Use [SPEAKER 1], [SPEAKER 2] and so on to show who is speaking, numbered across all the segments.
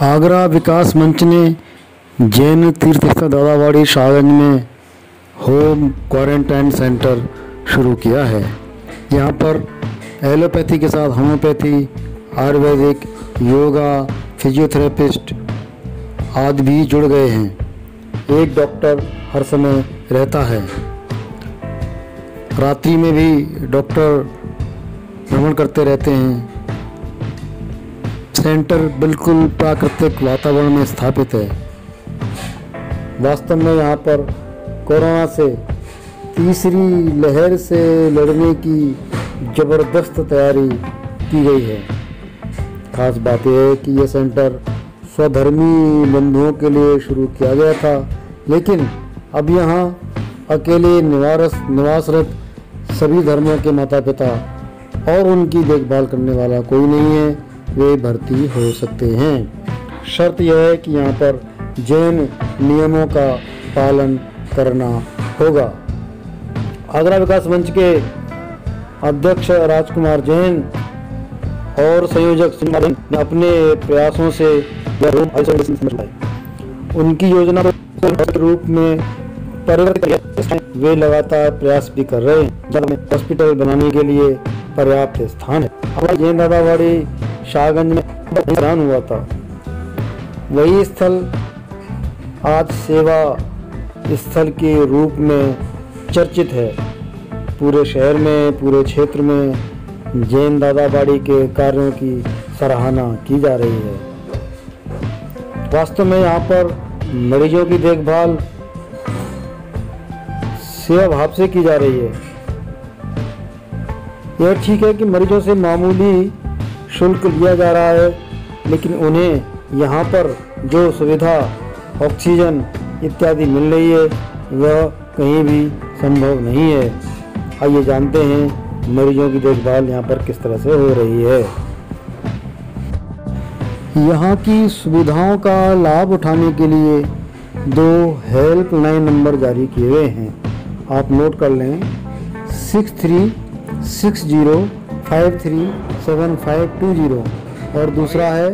[SPEAKER 1] आगरा विकास मंच ने जैन तीर्थस्थल दादावाड़ी शाहगंज में होम क्वारंटाइन सेंटर शुरू किया है। यहाँ पर एलोपैथी के साथ होम्योपैथी, आयुर्वेदिक, योगा, फिजियोथेरेपिस्ट आदि भी जुड़ गए हैं। एक डॉक्टर हर समय रहता है। रात्रि में भी डॉक्टर भ्रमण करते रहते हैं। सेंटर बिल्कुल प्राकृतिक वातावरण में स्थापित है। वास्तव में यहाँ पर कोरोना से तीसरी लहर से लड़ने की ज़बरदस्त तैयारी की गई है। खास बात यह है कि यह सेंटर स्वधर्मी बंधुओं के लिए शुरू किया गया था, लेकिन अब यहाँ अकेले निवासरत सभी धर्मों के माता पिता और उनकी देखभाल करने वाला कोई नहीं है, वे भर्ती हो सकते हैं। शर्त यह है कि यहाँ पर जैन नियमों का पालन करना होगा। आगरा विकास मंच के अध्यक्ष राजकुमार जैन और संयोजक ने अपने प्रयासों से उनकी योजना के रूप में परिवर्तित, वे लगातार प्रयास भी कर रहे हैं। हॉस्पिटल बनाने के लिए पर्याप्त स्थान है। हमारे जैन दादावाड़ी शाहगंज में दान हुआ था, वही स्थल आज सेवा स्थल के रूप में चर्चित है। पूरे शहर में, पूरे क्षेत्र में जैन दादावाड़ी के कार्यों की सराहना की जा रही है। वास्तव में यहाँ पर मरीजों की देखभाल सेवा भाव से की जा रही है। यह ठीक है कि मरीजों से मामूली शुल्क लिया जा रहा है, लेकिन उन्हें यहाँ पर जो सुविधा ऑक्सीजन इत्यादि मिल रही है वह कहीं भी संभव नहीं है। आइए जानते हैं मरीजों की देखभाल यहाँ पर किस तरह से हो रही है। यहाँ की सुविधाओं का लाभ उठाने के लिए 2 हेल्पलाइन नंबर जारी किए गए हैं, आप नोट कर लें। 6360537520 और दूसरा है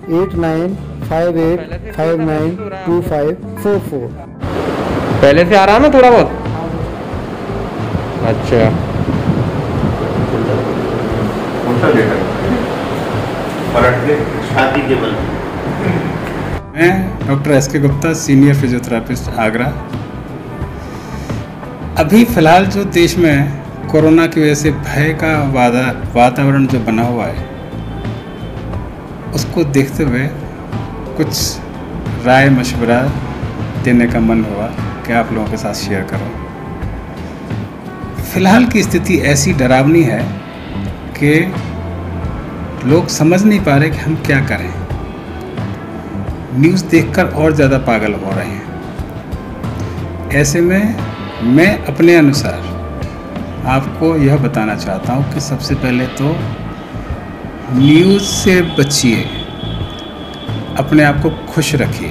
[SPEAKER 1] 8958592544।
[SPEAKER 2] पहले से आ रहा ना थोड़ा बहुत। अच्छा,
[SPEAKER 3] मैं डॉक्टर एस के गुप्ता, सीनियर फिजियोथेरेपिस्ट, आगरा। अभी फ़िलहाल जो देश में कोरोना की वजह से भय का वातावरण जो बना हुआ है, उसको देखते हुए कुछ राय मशवरा देने का मन हुआ कि आप लोगों के साथ शेयर करूं। फ़िलहाल की स्थिति ऐसी डरावनी है कि लोग समझ नहीं पा रहे कि हम क्या करें। न्यूज़ देखकर और ज़्यादा पागल हो रहे हैं। ऐसे में मैं अपने अनुसार आपको यह बताना चाहता हूँ कि सबसे पहले तो न्यूज़ से बचिए, अपने आप को खुश रखिए,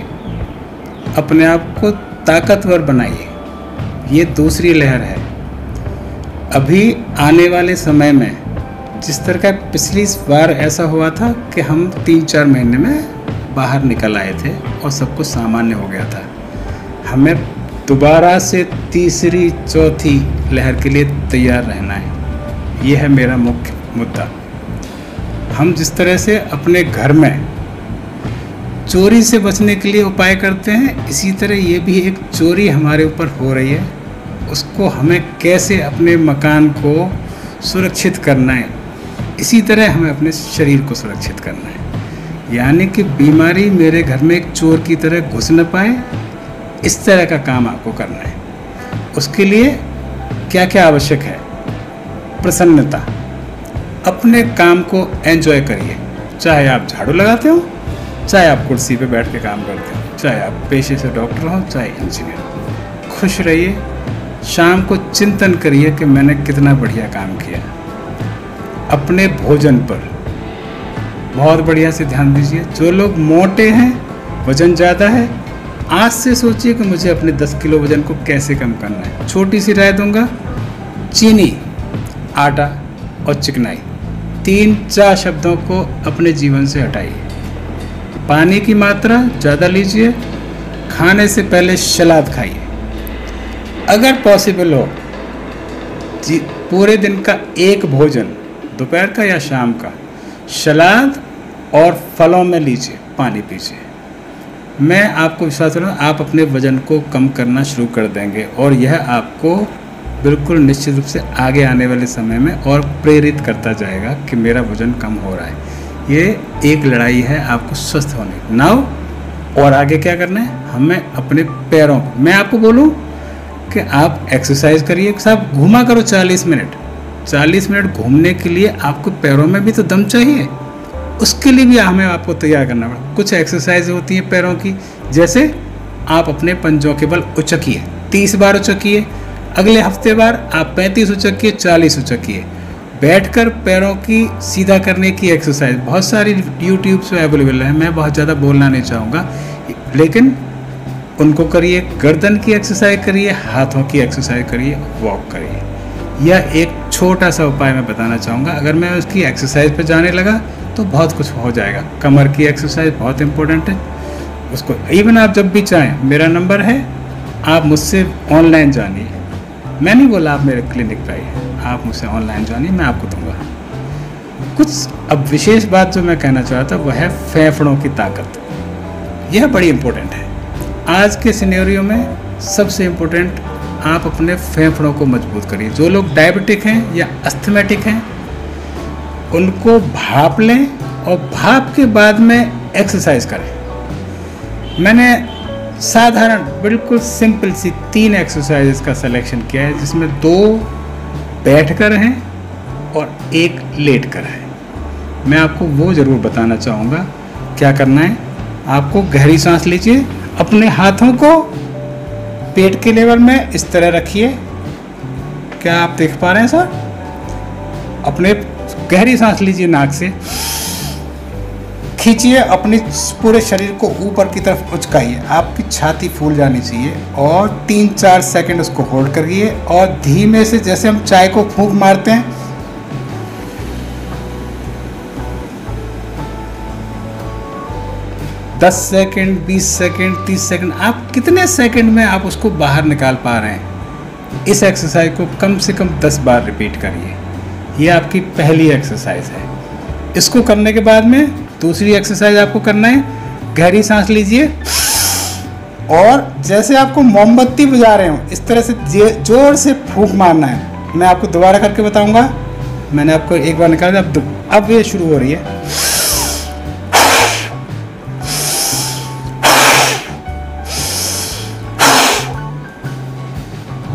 [SPEAKER 3] अपने आप को ताकतवर बनाइए। ये दूसरी लहर है। अभी आने वाले समय में जिस तरह का पिछली बार ऐसा हुआ था कि हम 3-4 महीने में बाहर निकल आए थे और सब कुछ सामान्य हो गया था, हमें दोबारा से तीसरी चौथी लहर के लिए तैयार रहना है। यह है मेरा मुख्य मुद्दा। हम जिस तरह से अपने घर में चोरी से बचने के लिए उपाय करते हैं, इसी तरह ये भी एक चोरी हमारे ऊपर हो रही है। उसको हमें कैसे अपने मकान को सुरक्षित करना है, इसी तरह हमें अपने शरीर को सुरक्षित करना है। यानी कि बीमारी मेरे घर में एक चोर की तरह घुस न पाए, इस तरह का काम आपको करना है। उसके लिए क्या क्या आवश्यक है? प्रसन्नता। अपने काम को एंजॉय करिए, चाहे आप झाड़ू लगाते हो, चाहे आप कुर्सी पे बैठ के काम करते हो, चाहे आप पेशे से डॉक्टर हो, चाहे इंजीनियर। खुश रहिए। शाम को चिंतन करिए कि मैंने कितना बढ़िया काम किया। अपने भोजन पर बहुत बढ़िया से ध्यान दीजिए। जो लोग मोटे हैं, वज़न ज़्यादा है, आज से सोचिए कि मुझे अपने 10 किलो वज़न को कैसे कम करना है। छोटी सी राय दूंगा, चीनी, आटा और चिकनाई, 3-4 शब्दों को अपने जीवन से हटाइए। पानी की मात्रा ज़्यादा लीजिए। खाने से पहले सलाद खाइए। अगर पॉसिबल हो पूरे दिन का एक भोजन, दोपहर का या शाम का, सलाद और फलों में लीजिए, पानी पीजिए। मैं आपको विश्वास करूँ आप अपने वज़न को कम करना शुरू कर देंगे और यह आपको बिल्कुल निश्चित रूप से आगे आने वाले समय में और प्रेरित करता जाएगा कि मेरा वज़न कम हो रहा है। ये एक लड़ाई है आपको स्वस्थ होने की। नाउ और आगे क्या करना है, हमें अपने पैरों, मैं आपको बोलूँ कि आप एक्सरसाइज करिए, साहब घूमा करो 40 मिनट। 40 मिनट घूमने के लिए आपको पैरों में भी तो दम चाहिए, उसके लिए भी हमें आपको तैयार करना पड़ेगा। कुछ एक्सरसाइज होती हैं पैरों की, जैसे आप अपने पंजों के बल उचकिए, 30 बार उचकिए। अगले हफ्ते बार आप 35 उचकिए, 40 उचकिए। बैठकर पैरों की सीधा करने की एक्सरसाइज बहुत सारी यूट्यूब पे अवेलेबल है, मैं बहुत ज़्यादा बोलना नहीं चाहूँगा, लेकिन उनको करिए। गर्दन की एक्सरसाइज करिए, हाथों की एक्सरसाइज करिए, वॉक करिए। यह एक छोटा सा उपाय मैं बताना चाहूँगा। अगर मैं उसकी एक्सरसाइज पे जाने लगा तो बहुत कुछ हो जाएगा। कमर की एक्सरसाइज बहुत इंपॉर्टेंट है, उसको इवन आप जब भी चाहें, मेरा नंबर है, आप मुझसे ऑनलाइन जानिए। मैं नहीं बोला आप मेरे क्लिनिक पे आइए, आप मुझसे ऑनलाइन जानिए, मैं आपको दूंगा कुछ। अब विशेष बात जो मैं कहना चाहता वह है फेफड़ों की ताकत। यह बड़ी इंपॉर्टेंट है आज के सिनेरियो में। सबसे इम्पोर्टेंट, आप अपने फेफड़ों को मजबूत करिए। जो लोग डायबिटिक हैं या अस्थमेटिक हैं उनको भाप लें और भाप के बाद में एक्सरसाइज करें। मैंने साधारण बिल्कुल सिंपल सी 3 एक्सरसाइजेस का सिलेक्शन किया है, जिसमें 2 बैठकर हैं और 1 लेटकर है। मैं आपको वो ज़रूर बताना चाहूँगा क्या करना है। आपको गहरी सांस लीजिए, अपने हाथों को पेट के लेवल में इस तरह रखिए। क्या आप देख पा रहे हैं सर? अपने गहरी सांस लीजिए, नाक से खींचिए, अपने पूरे शरीर को ऊपर की तरफ उचकाइए। आपकी छाती फूल जानी चाहिए और 3-4 सेकंड उसको होल्ड करिए और धीमे से, जैसे हम चाय को फूंक मारते हैं, दस सेकंड, 20 सेकंड, 30 सेकंड, आप कितने सेकंड में आप उसको बाहर निकाल पा रहे हैं। इस एक्सरसाइज को कम से कम 10 बार रिपीट करिए। ये आपकी पहली एक्सरसाइज है। इसको करने के बाद में दूसरी एक्सरसाइज आपको करना है, गहरी सांस लीजिए और जैसे आपको मोमबत्ती बुझा रहे हो इस तरह से जोर से फूंक मारना है। मैं आपको दोबारा करके बताऊंगा। मैंने आपको एक बार निकाला, अब ये शुरू हो रही है।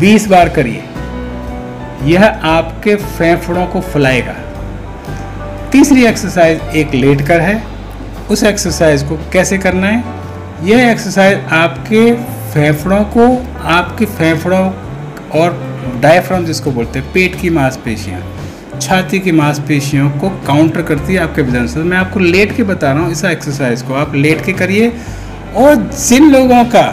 [SPEAKER 3] बीस बार करिए, यह आपके फेफड़ों को फुलाएगा। तीसरी एक्सरसाइज एक लेटकर है। उस एक्सरसाइज को कैसे करना है, यह एक्सरसाइज आपके फेफड़ों और डायफ्राम जिसको बोलते हैं, पेट की मांसपेशियां, छाती की मांसपेशियों को काउंटर करती है आपके वजन से। मैं आपको लेट के बता रहा हूँ, इस एक्सरसाइज को आप लेट के करिए। और जिन लोगों का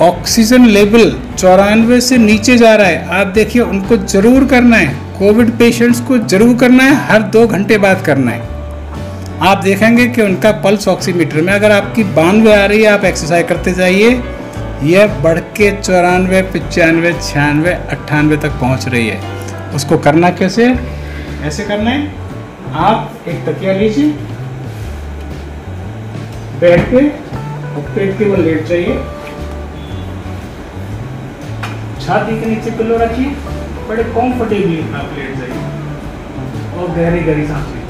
[SPEAKER 3] ऑक्सीजन लेवल 94 से नीचे जा रहा है, आप देखिए उनको जरूर करना है। कोविड पेशेंट्स को जरूर करना है, हर 2 घंटे बाद करना है। आप देखेंगे कि उनका पल्स ऑक्सीमीटर में अगर आपकी 92 आ रही है, आप एक्सरसाइज करते जाइए, यह बढ़ के 94, 95, 96, 98 तक पहुंच रही है। उसको करना कैसे, ऐसे करना है। आप एक तकिया लीजिए, बैठ के और पेट के बल लेट जाइए, छाती के नीचे पिल्लो रखिए, बड़े कंफर्टेबली आप लेट जाइए और गहरी गहरी सांस लीजिए।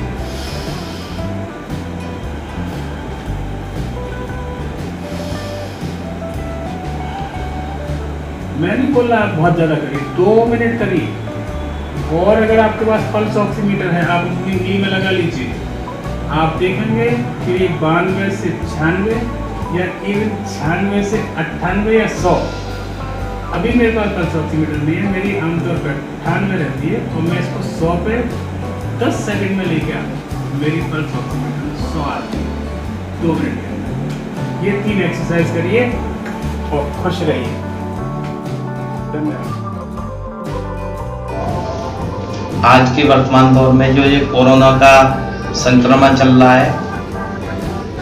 [SPEAKER 3] मैं नहीं बोल रहा आप बहुत ज्यादा करिए, 2 मिनट करिए। और अगर आपके पास पल्स ऑक्सीमीटर है, आप अपनी नी में लगा लीजिए। आप देखेंगे कि 92 से 96 या इवन 96 से 98 या 100। अभी मेरे पास पल्स ऑक्सीमीटर नहीं है, मेरी आमतौर पर 98 रहती है और मैं इसको 100 पे 10 सेकंड में लेके आता हूँ। मेरी पल्स ऑक्सीमीटर 100 आती है 2 मिनट के अंदर। ये 3 एक्सरसाइज करिए और खुश रहिए। धन्यवाद।
[SPEAKER 4] आज के वर्तमान दौर में जो ये कोरोना का संक्रमण चल रहा है,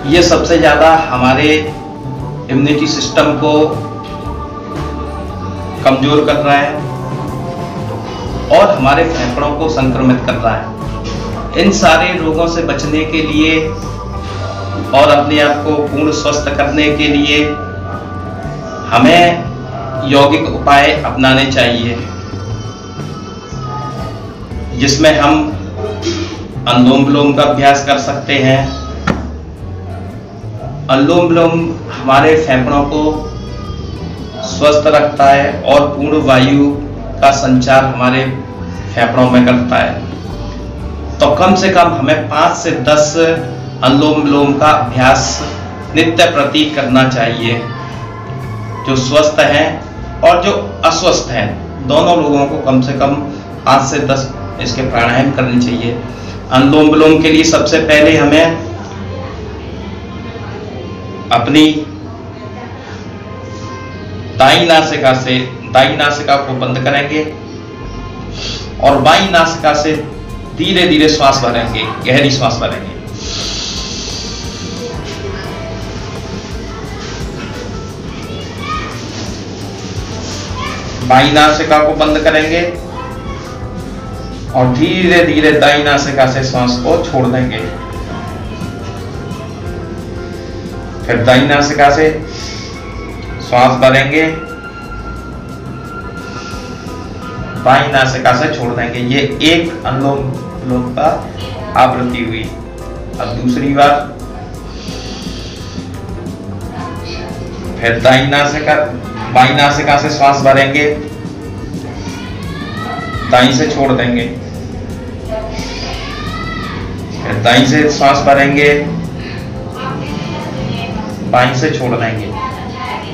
[SPEAKER 4] ये सबसे ज़्यादा हमारे इम्यूनिटी सिस्टम को कमज़ोर कर रहा है और हमारे फेफड़ों को संक्रमित कर रहा है। इन सारे रोगों से बचने के लिए और अपने आप को पूर्ण स्वस्थ करने के लिए हमें यौगिक उपाय अपनाने चाहिए, जिसमें हम अनुलोम विलोम का अभ्यास कर सकते हैं। अनुलोम विलोम हमारे फेफड़ों को स्वस्थ रखता है और पूर्ण वायु का संचार हमारे फेफड़ों में करता है। तो कम से कम हमें 5 से 10 अनुलोम विलोम का अभ्यास नित्य प्रति करना चाहिए। जो स्वस्थ हैं और जो अस्वस्थ हैं दोनों लोगों को कम से कम 5 से 10 इसके प्राणायाम करने चाहिए। अनुलोम विलोम के लिए सबसे पहले हमें अपनी दाई नासिका को बंद करेंगे और बाई नासिका से धीरे धीरे श्वास भरेंगे, गहरी श्वास भरेंगे। बाई नासिका को बंद करेंगे और धीरे धीरे दाई नासिका से श्वास को छोड़ देंगे। फिर दाई नासिका से श्वास भरेंगे, बाई नासिका से छोड़ देंगे। ये एक अनुलोम विलोम का आवृत्ति हुई। अब दूसरी बार फिर बाई नासिका से श्वास भरेंगे, दाई से छोड़ देंगे, फिर दाई से श्वास भरेंगे, बाई से छोड़ देंगे।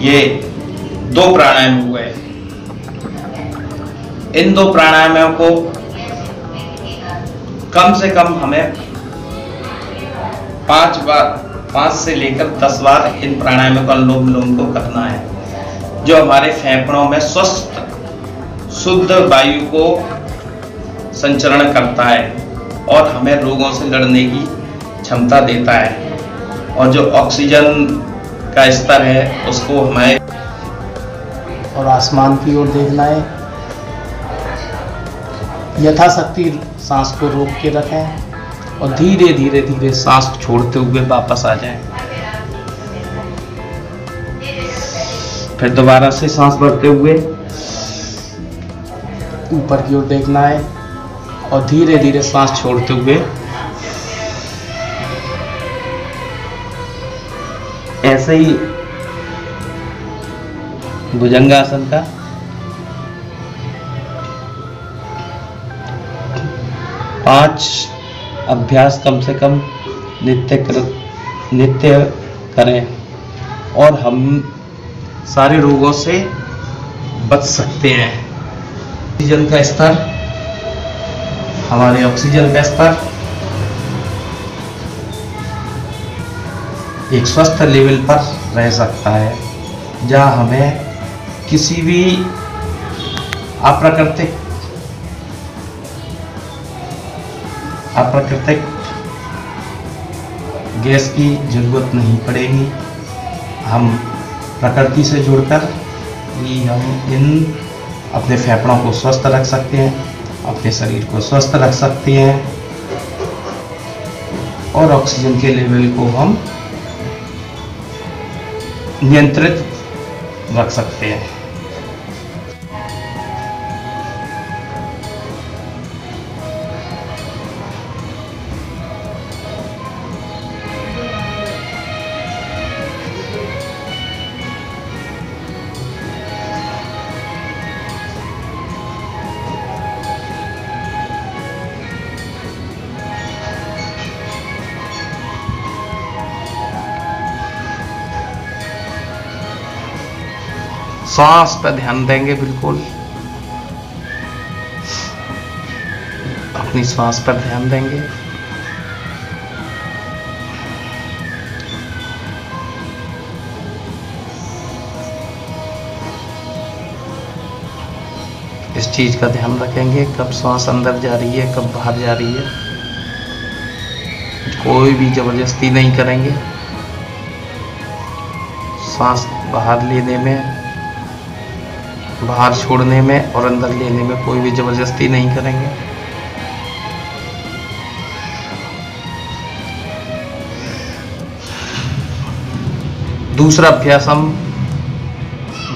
[SPEAKER 4] ये 2 प्राणायाम हुए। इन 2 प्राणायामों को कम से कम हमें 5 से लेकर 10 बार इन प्राणायामों का अनुलोम विलोम को करना है, जो हमारे फेफड़ों में स्वस्थ शुद्ध वायु को संचरण करता है और हमें रोगों से लड़ने की क्षमता देता है। और जो ऑक्सीजन का स्तर है उसको हमें
[SPEAKER 5] और आसमान की ओर देखना है। यथाशक्ति सांस को रोक के रखें और धीरे धीरे धीरे सांस छोड़ते हुए वापस आ जाएं। फिर दोबारा से सांस भरते हुए ऊपर की ओर देखना है और धीरे धीरे सांस छोड़ते हुए ऐसे ही भुजंगासन का 5 अभ्यास कम से कम नित्य करें और हम सारे रोगों से बच सकते हैं। ऑक्सीजन का स्तर, हमारे ऑक्सीजन का स्तर एक स्वस्थ लेवल पर रह सकता है, जहाँ हमें किसी भी अप्राकृतिक गैस की जरूरत नहीं पड़ेगी। हम प्रकृति से जुड़कर ही हम अपने फेफड़ों को स्वस्थ रख सकते हैं, अपने शरीर को स्वस्थ रख सकते हैं और ऑक्सीजन के लेवल को हम नियंत्रित रख सकते हैं। सांस पर ध्यान देंगे, बिल्कुल अपनी सांस पर ध्यान देंगे। इस चीज का ध्यान रखेंगे, कब सांस अंदर जा रही है, कब बाहर जा रही है। कोई भी जबरदस्ती नहीं करेंगे। सांस बाहर लेने में, बाहर छोड़ने में और अंदर लेने में कोई भी जबरदस्ती नहीं करेंगे। दूसरा अभ्यास हम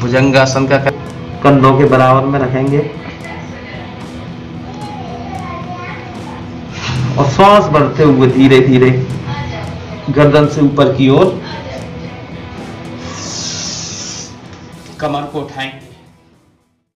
[SPEAKER 5] भुजंगासन का कंधों के बराबर में रखेंगे और सांस भरते हुए धीरे धीरे गर्दन से ऊपर की ओर कमर को उठाएं।